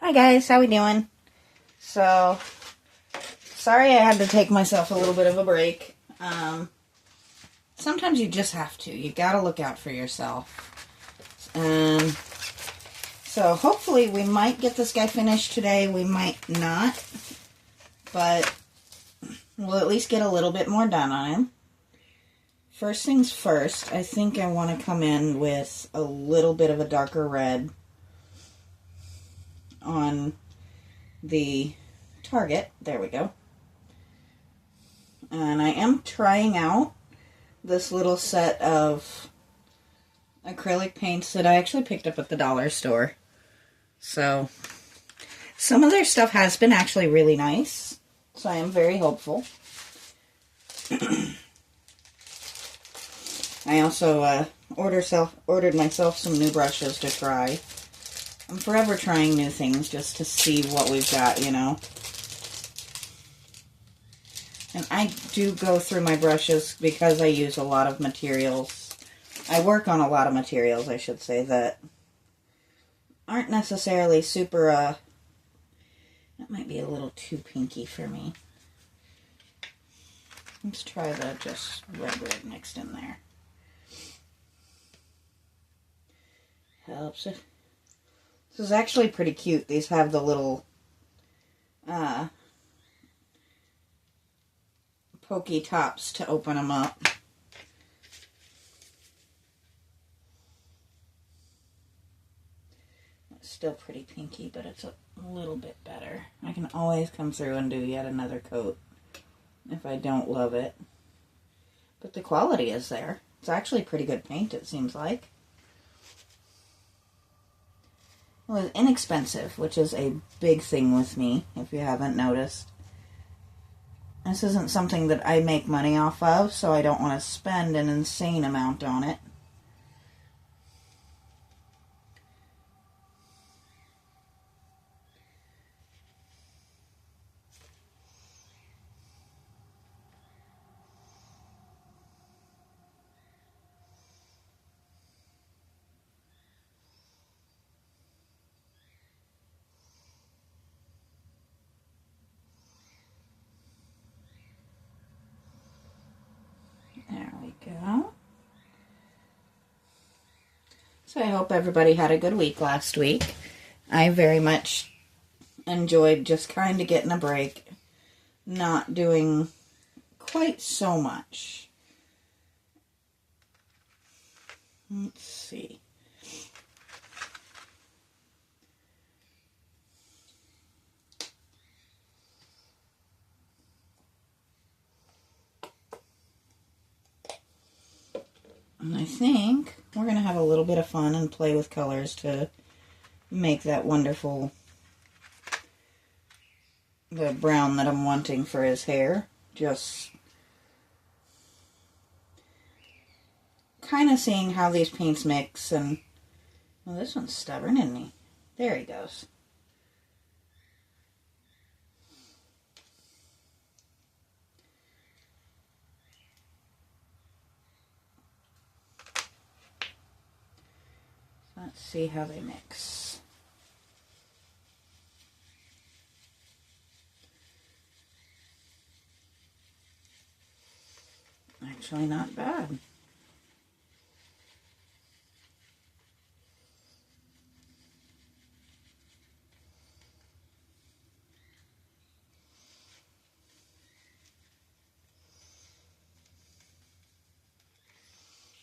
Hi guys, how we doing? So, sorry I had to take myself a little bit of a break. Sometimes you just have to. You gotta look out for yourself. And so hopefully we might get this guy finished today. We might not. But we'll at least get a little bit more done on him. First things first, I think I want to come in with a little bit of a darker red on the target. There we go. And I am trying out this little set of acrylic paints that I actually picked up at the dollar store. So some of their stuff has been actually really nice. So I am very hopeful. I also ordered myself some new brushes to try. I'm forever trying new things just to see what we've got, you know. And I do go through my brushes because I use a lot of materials. I work on a lot of materials, I should say, that aren't necessarily super, that might be a little too pinky for me. Let's try the just red mixed in there. Helps it. This is actually pretty cute. These have the little pokey tops to open them up. It's still pretty pinky, but it's a little bit better. I can always come through and do yet another coat if I don't love it. But the quality is there. It's actually pretty good paint, it seems like. It was inexpensive, which is a big thing with me, if you haven't noticed. This isn't something that I make money off of, so I don't want to spend an insane amount on it. There we go. So I hope everybody had a good week last week. I very much enjoyed just kind of getting a break, not doing quite so much. Let's see. And I think we're going to have a little bit of fun and play with colors to make that wonderful, the brown that I'm wanting for his hair. Just kind of seeing how these paints mix. And, well, this one's stubborn, isn't he? There he goes. Let's see how they mix. Actually, not bad.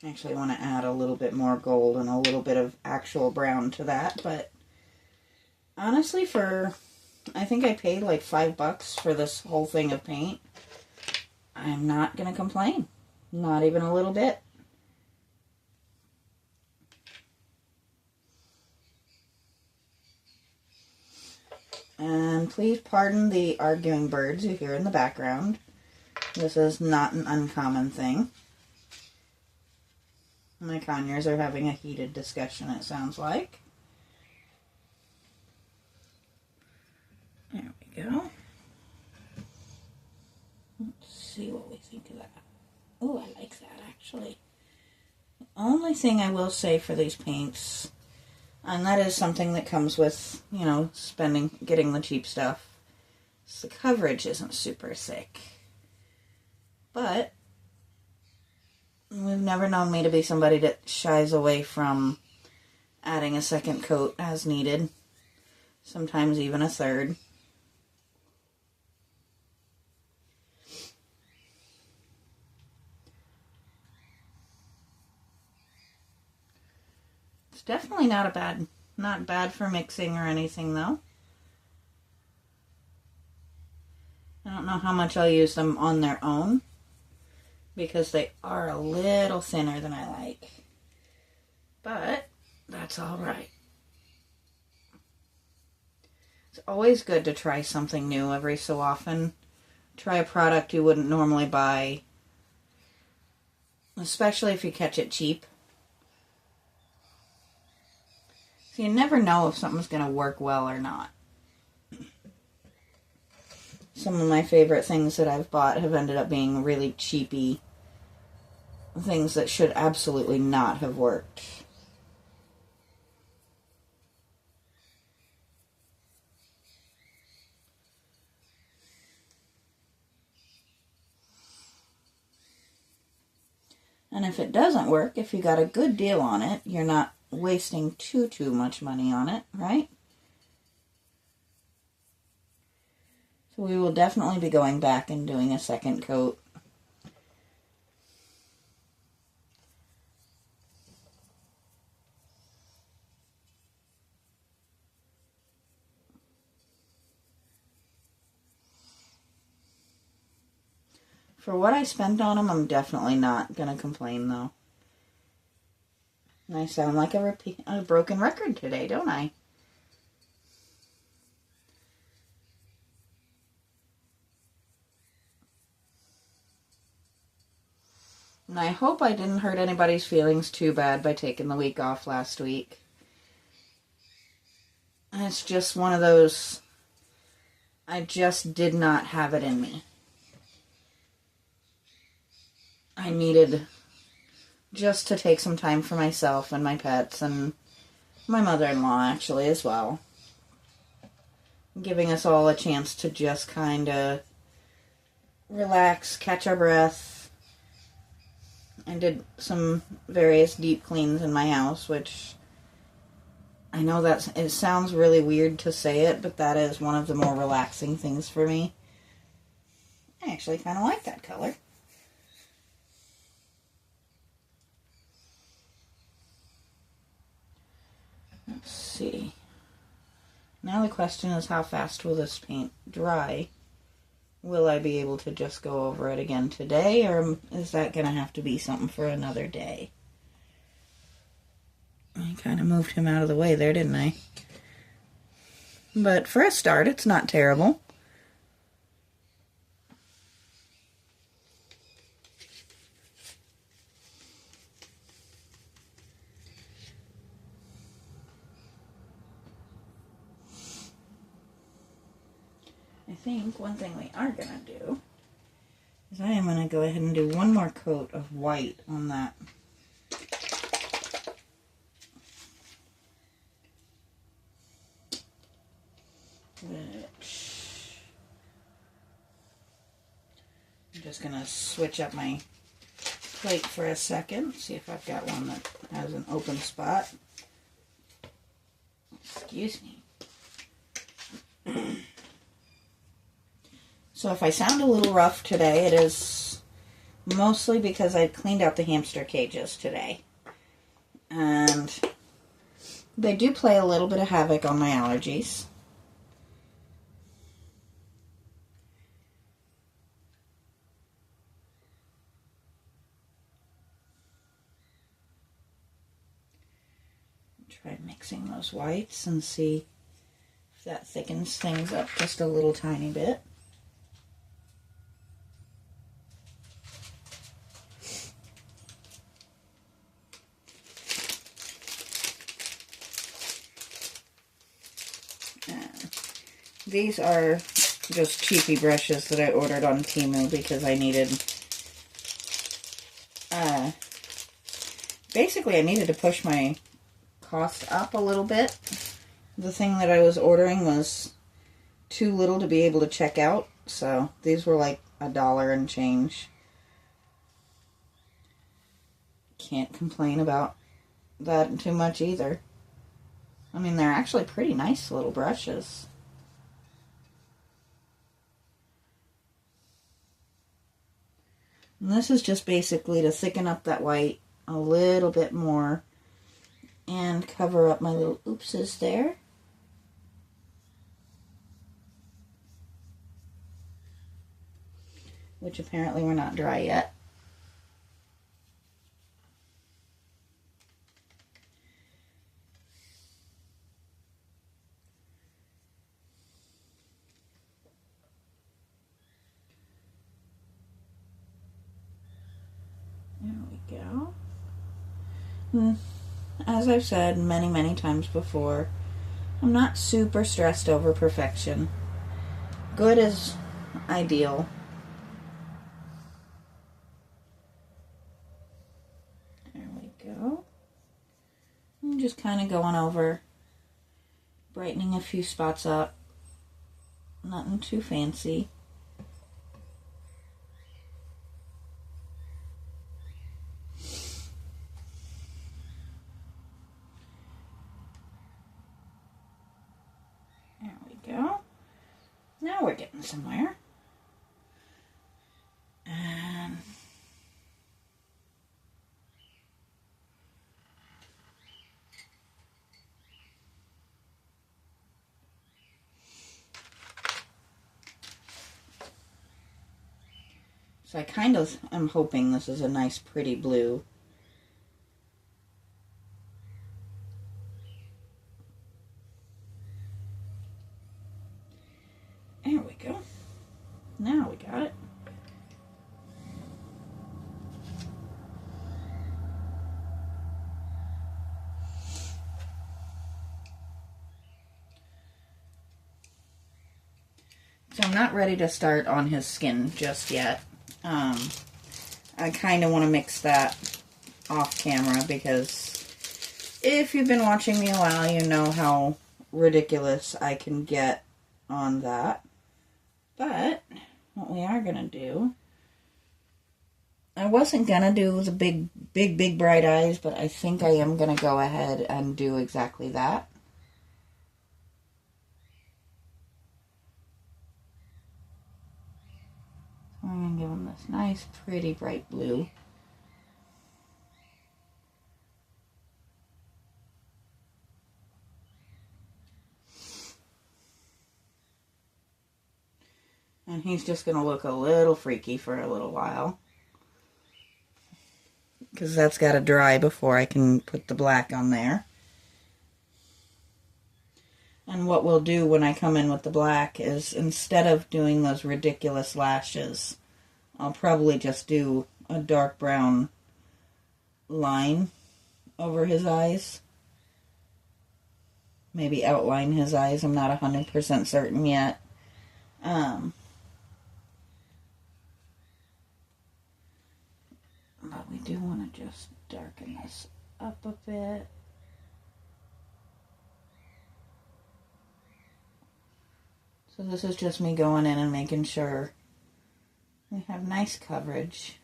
Actually, I want to add a little bit more gold and a little bit of actual brown to that, but honestly, I think I paid like $5 for this whole thing of paint. I'm not going to complain. Not even a little bit. And please pardon the arguing birds you hear in the background. This is not an uncommon thing. My conures are having a heated discussion, it sounds like. There we go. Let's see what we think of that. Oh, I like that, actually. The only thing I will say for these paints, And that is something that comes with, you know, getting the cheap stuff. So the coverage isn't super thick. But we've never known me to be somebody that shies away from adding a second coat as needed. Sometimes even a third. It's definitely not bad for mixing or anything though. I don't know how much I'll use them on their own because they are a little thinner than I like. But that's all right. It's always good to try something new every so often. Try a product you wouldn't normally buy, especially if you catch it cheap. So you never know if something's going to work well or not. Some of my favorite things that I've bought have ended up being really cheapy things that should absolutely not have worked. And if it doesn't work, if you got a good deal on it, you're not wasting too much money on it, right? So we will definitely be going back and doing a second coat. For what I spent on them, I'm definitely not going to complain, though. And I sound like a broken record today, don't I? And I hope I didn't hurt anybody's feelings too bad by taking the week off last week. And it's just one of those, I just did not have it in me. I needed just to take some time for myself and my pets and my mother-in-law actually as well. Giving us all a chance to just kind of relax, catch our breath. I did some various deep cleans in my house, which I know it sounds really weird to say it, but that is one of the more relaxing things for me. I actually kind of like that color. Let's see. Now the question is, how fast will this paint dry? Will I be able to just go over it again today, or is that going to have to be something for another day? I kind of moved him out of the way there, didn't I? But for a start, it's not terrible. I think one thing we are going to do is I am going to go ahead and do one more coat of white on that. Which I'm just going to switch up my plate for a second, see if I've got one that has an open spot. Excuse me. So if I sound a little rough today, it is mostly because I cleaned out the hamster cages today. And they do play a little bit of havoc on my allergies. Try mixing those whites and see if that thickens things up just a little tiny bit. These are just cheapy brushes that I ordered on Temu because I needed, basically I needed to push my cost up a little bit. The thing that I was ordering was too little to be able to check out, so these were like $1 and change. Can't complain about that too much either. I mean, they're actually pretty nice little brushes. And this is just basically to thicken up that white a little bit more and cover up my little oopses there. Which apparently were not dry yet. There we go. As I've said many, many times before, I'm not super stressed over perfection. Good is ideal. There we go. I'm just kind of going over, brightening a few spots up. Nothing too fancy. There we go. Now we're getting somewhere. And so I kind of am hoping this is a nice pretty blue. There we go. Now we got it. So I'm not ready to start on his skin just yet. I kind of want to mix that off camera because if you've been watching me a while, you know how ridiculous I can get on that. But what we are going to do, I wasn't going to do the big bright eyes, but I think I am going to go ahead and do exactly that. I'm going to give him this nice, pretty, bright blue. And he's just going to look a little freaky for a little while. Because that's got to dry before I can put the black on there. And what we'll do when I come in with the black is, instead of doing those ridiculous lashes, I'll probably just do a dark brown line over his eyes. Maybe outline his eyes. I'm not 100% certain yet. But we do want to just darken this up a bit. So this is just me going in and making sure we have nice coverage.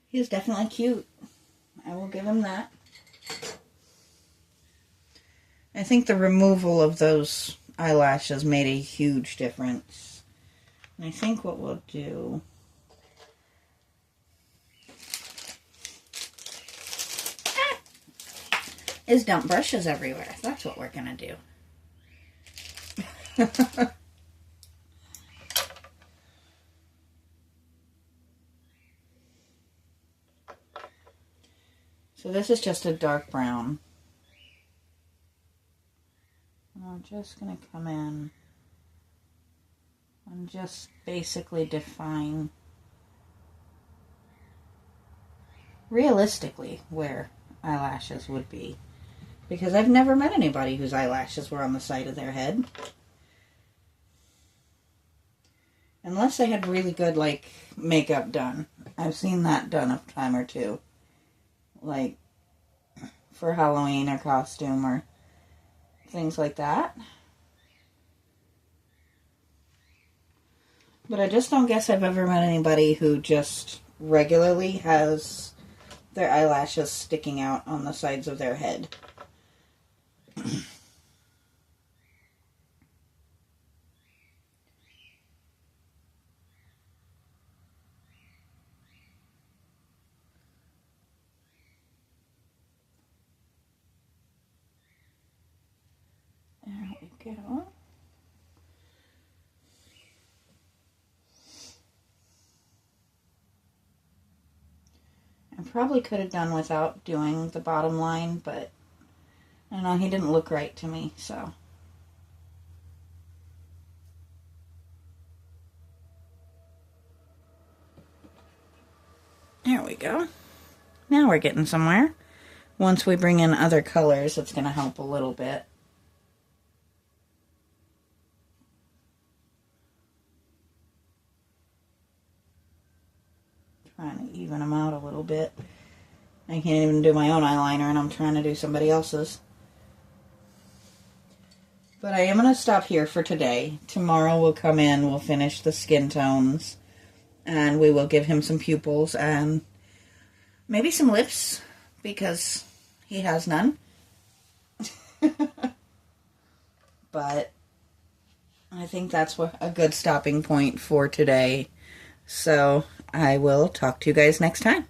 He's definitely cute. I will give him that. I think the removal of those eyelashes made a huge difference. And I think what we'll do is dump brushes everywhere. That's what we're gonna do. So this is just a dark brown. And I'm just gonna come in and just basically define realistically where eyelashes would be. Because I've never met anybody whose eyelashes were on the side of their head. Unless they had really good, like, makeup done. I've seen that done a time or two. Like, for Halloween or costume or things like that. But I just don't guess I've ever met anybody who just regularly has their eyelashes sticking out on the sides of their head. There we go. I probably could have done without doing the bottom line, but I don't know, he didn't look right to me, so. There we go. Now we're getting somewhere. Once we bring in other colors, it's going to help a little bit. Trying to even them out a little bit. I can't even do my own eyeliner, and I'm trying to do somebody else's. But I am going to stop here for today. Tomorrow we'll come in, we'll finish the skin tones, and we will give him some pupils and maybe some lips, because he has none. But I think that's a good stopping point for today. So I will talk to you guys next time.